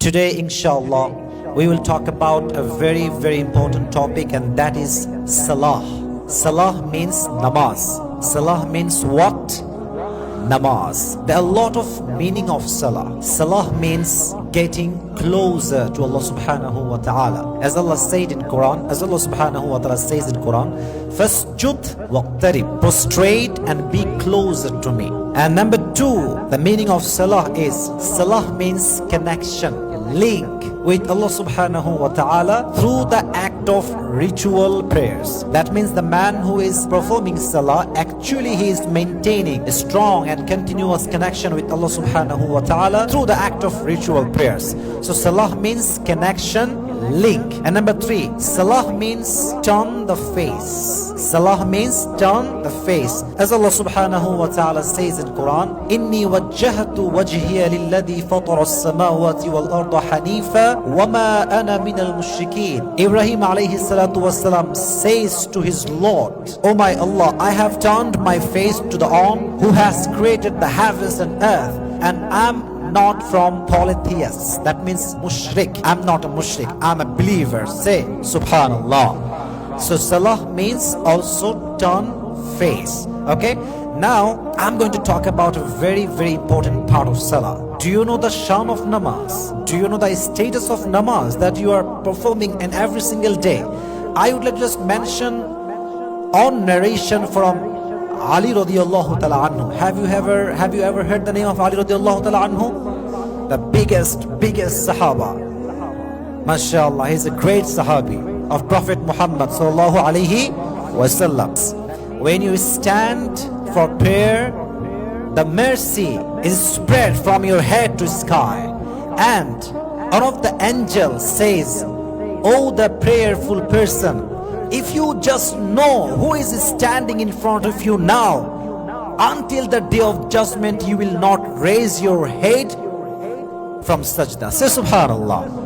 Today, inshallah, we will talk about a very, very important topic, and that is Salah. Salah means namaz. Salah means what? Namaz. There are a lot of meaning of Salah. Salah means getting closer to Allah subhanahu wa ta'ala. As Allah said in Quran, as Allah subhanahu wa ta'ala says in Quran, Fasjud waqtarib, prostrate and be closer to me. And number two, the meaning of Salah is, Salah means connection, link with Allah subhanahu wa ta'ala through the act of ritual prayers. That means the man who is performing Salah, actually he is maintaining a strong and continuous connection with Allah subhanahu wa ta'ala through the act of ritual prayers. So Salah means connection, link. And number three, Salah means turn the face. Salah means turn the face. As Allah subhanahu wa ta'ala says in Quran, Inni wajjahtu wajhiya lilladhi fatara as-samawati wal arda hanifa wama ana min al-mushrikeen. Ibrahim alayhi salatu wasalam says to his Lord, O my Allah, I have turned my face to the one who has created the heavens and earth, and I'm not from polytheists. That means mushrik. I'm not a mushrik, I'm a believer. Say subhanallah. So Salah means also turn face. Okay, now I'm going to talk about a very, very important part of Salah. Do you know the shan of namaz? Do you know the status of namaz that you are performing in every single day? I would like to just mention on narration from Ali radiallahu ta'ala anhu. Have you ever heard the name of Ali radiallahu ta'ala anhu? The biggest Sahaba. MashaAllah, he's a great Sahabi of Prophet Muhammad sallallahu alaihi wasallam. When you stand for prayer, the mercy is spread from your head to sky, and one of the angels says, "Oh, the prayerful person, if you just know who is standing in front of you now, until the day of judgment you will not raise your head from sajda." Say subhanallah.